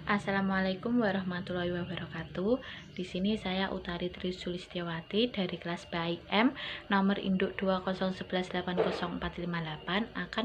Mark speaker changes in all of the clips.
Speaker 1: Assalamualaikum warahmatullahi wabarakatuh. Di sini saya Utari Tri Sulistiawati dari kelas BAIM nomor induk 201180458 akan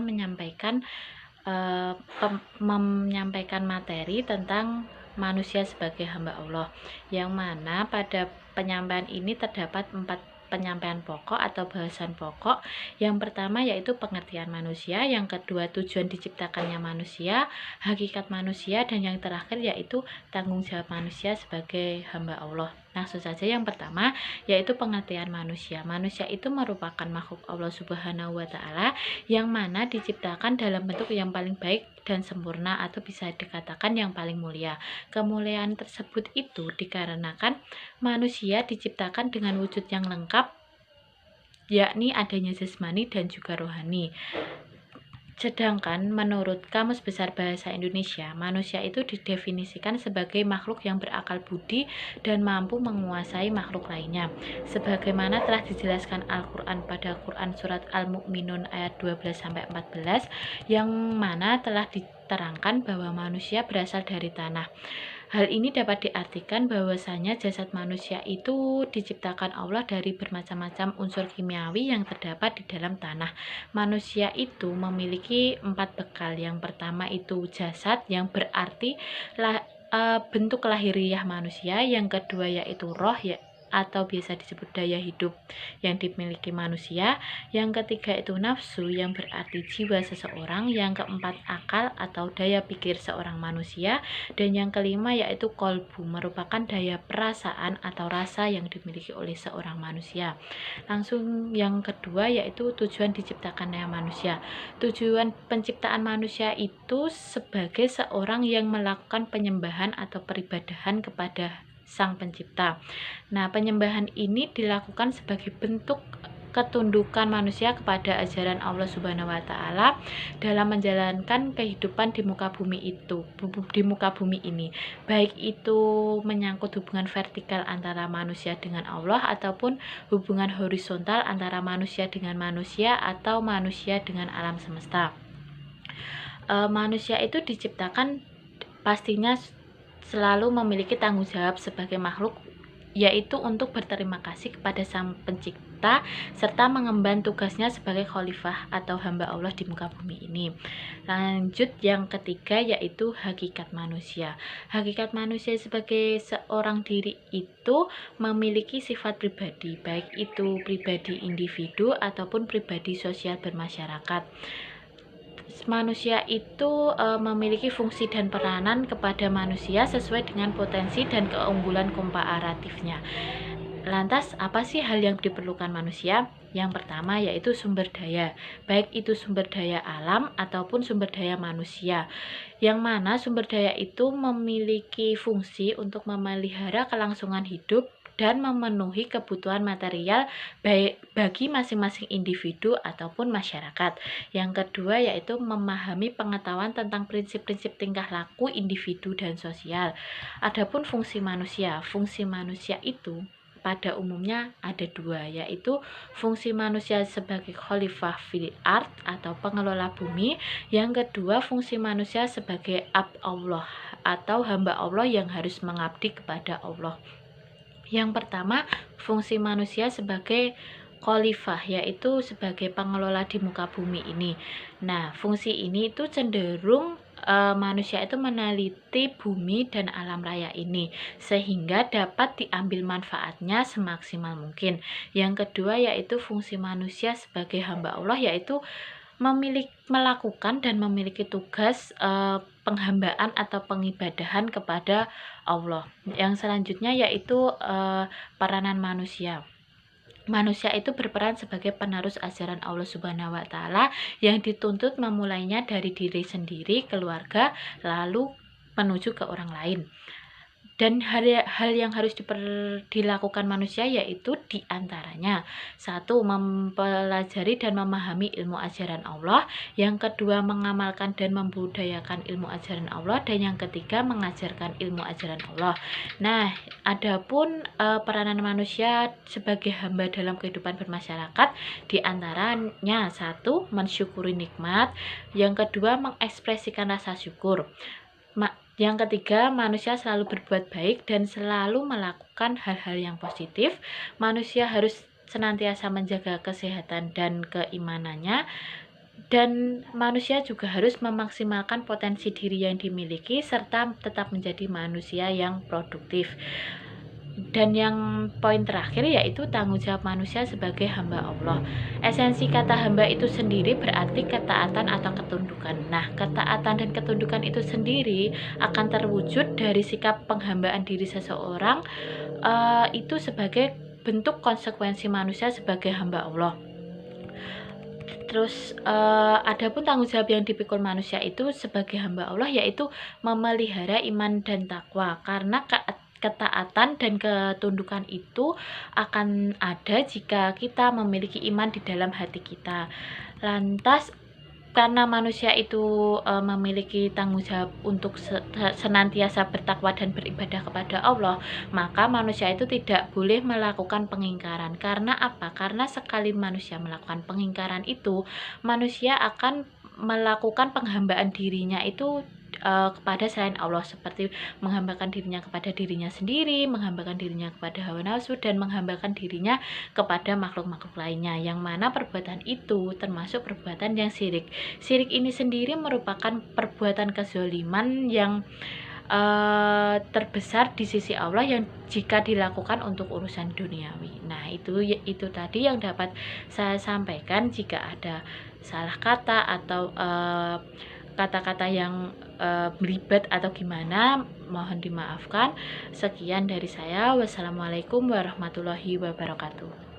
Speaker 1: menyampaikan materi tentang manusia sebagai hamba Allah, yang mana pada penyampaian ini terdapat 4 penyampaian pokok atau bahasan pokok. Yang pertama yaitu pengertian manusia, yang kedua tujuan diciptakannya manusia, hakikat manusia, dan yang terakhir yaitu tanggung jawab manusia sebagai hamba Allah. Langsung saja, yang pertama yaitu pengertian manusia. Manusia itu merupakan makhluk Allah Subhanahu wa Ta'ala yang mana diciptakan dalam bentuk yang paling baik dan sempurna, atau bisa dikatakan yang paling mulia. Kemuliaan tersebut itu dikarenakan manusia diciptakan dengan wujud yang lengkap, yakni adanya jasmani dan juga rohani. Sedangkan menurut Kamus Besar Bahasa Indonesia, manusia itu didefinisikan sebagai makhluk yang berakal budi dan mampu menguasai makhluk lainnya. Sebagaimana telah dijelaskan Al-Quran pada Quran Surat Al-Mu'minun ayat 12-14, yang mana telah diterangkan bahwa manusia berasal dari tanah. Hal ini dapat diartikan bahwasanya jasad manusia itu diciptakan Allah dari bermacam-macam unsur kimiawi yang terdapat di dalam tanah. Manusia itu memiliki 4 bekal. Yang pertama itu jasad, yang berarti bentuk lahiriah manusia. Yang kedua yaitu roh, atau biasa disebut daya hidup yang dimiliki manusia. Yang ketiga itu nafsu, yang berarti jiwa seseorang. Yang keempat akal atau daya pikir seorang manusia. Dan yang kelima yaitu kolbu, merupakan daya perasaan atau rasa yang dimiliki oleh seorang manusia. Langsung yang kedua yaitu tujuan diciptakannya manusia. Tujuan penciptaan manusia itu sebagai seorang yang melakukan penyembahan atau peribadahan kepada Sang Pencipta. Nah, penyembahan ini dilakukan sebagai bentuk ketundukan manusia kepada ajaran Allah Subhanahu wa Ta'ala dalam menjalankan kehidupan di muka bumi ini, baik itu menyangkut hubungan vertikal antara manusia dengan Allah ataupun hubungan horizontal antara manusia dengan manusia atau manusia dengan alam semesta. Manusia itu diciptakan pastinya selalu memiliki tanggung jawab sebagai makhluk, yaitu untuk berterima kasih kepada Sang Pencipta serta mengemban tugasnya sebagai khalifah atau hamba Allah di muka bumi ini. Lanjut, yang ketiga yaitu hakikat manusia. Hakikat manusia sebagai seorang diri itu memiliki sifat pribadi, baik itu pribadi individu ataupun pribadi sosial bermasyarakat. Manusia itu memiliki fungsi dan peranan kepada manusia sesuai dengan potensi dan keunggulan komparatifnya. Lantas, apa sih hal yang diperlukan manusia? Yang pertama yaitu sumber daya, baik itu sumber daya alam ataupun sumber daya manusia, yang mana sumber daya itu memiliki fungsi untuk memelihara kelangsungan hidup dan memenuhi kebutuhan material baik bagi masing-masing individu ataupun masyarakat. Yang kedua yaitu memahami pengetahuan tentang prinsip-prinsip tingkah laku individu dan sosial. Adapun fungsi manusia itu pada umumnya ada 2, yaitu fungsi manusia sebagai khalifah fil ard atau pengelola bumi. Yang kedua fungsi manusia sebagai abd Allah atau hamba Allah yang harus mengabdi kepada Allah. Yang pertama, fungsi manusia sebagai khalifah, yaitu sebagai pengelola di muka bumi ini. Nah, fungsi ini itu cenderung manusia itu meneliti bumi dan alam raya ini sehingga dapat diambil manfaatnya semaksimal mungkin. Yang kedua yaitu fungsi manusia sebagai hamba Allah, yaitu melakukan dan memiliki tugas penghambaan atau pengibadahan kepada Allah. Yang selanjutnya yaitu peranan manusia. Manusia itu berperan sebagai penerus ajaran Allah Subhanahu wa Ta'ala yang dituntut memulainya dari diri sendiri, keluarga, lalu menuju ke orang lain. Dan hal yang harus dilakukan manusia yaitu diantaranya: 1. Mempelajari dan memahami ilmu ajaran Allah. Yang kedua, mengamalkan dan membudayakan ilmu ajaran Allah. Dan yang ketiga, mengajarkan ilmu ajaran Allah. Nah, adapun peranan manusia sebagai hamba dalam kehidupan bermasyarakat diantaranya: 1. Mensyukuri nikmat. Yang kedua, mengekspresikan rasa syukur. Yang ketiga, manusia selalu berbuat baik dan selalu melakukan hal-hal yang positif. Manusia harus senantiasa menjaga kesehatan dan keimanannya, dan manusia juga harus memaksimalkan potensi diri yang dimiliki serta tetap menjadi manusia yang produktif. Dan yang poin terakhir yaitu tanggung jawab manusia sebagai hamba Allah. Esensi kata hamba itu sendiri berarti ketaatan atau ketundukan. Nah, ketaatan dan ketundukan itu sendiri akan terwujud dari sikap penghambaan diri seseorang, itu sebagai bentuk konsekuensi manusia sebagai hamba Allah. Terus adapun tanggung jawab yang dipikul manusia itu sebagai hamba Allah yaitu memelihara iman dan takwa, karena ketaatan dan ketundukan itu akan ada jika kita memiliki iman di dalam hati kita. Lantas karena manusia itu memiliki tanggung jawab untuk senantiasa bertakwa dan beribadah kepada Allah, maka manusia itu tidak boleh melakukan pengingkaran. Karena apa? Karena sekali manusia melakukan pengingkaran itu, manusia akan melakukan penghambaan dirinya itu kepada selain Allah, seperti menghambakan dirinya kepada dirinya sendiri, menghambakan dirinya kepada hawa nafsu, dan menghambakan dirinya kepada makhluk-makhluk lainnya, yang mana perbuatan itu termasuk perbuatan yang syirik. Syirik ini sendiri merupakan perbuatan kezaliman yang terbesar di sisi Allah yang jika dilakukan untuk urusan duniawi. Nah, itu tadi yang dapat saya sampaikan. Jika ada salah kata atau kata-kata yang belibet atau gimana, mohon dimaafkan. Sekian dari saya. Wassalamualaikum warahmatullahi wabarakatuh.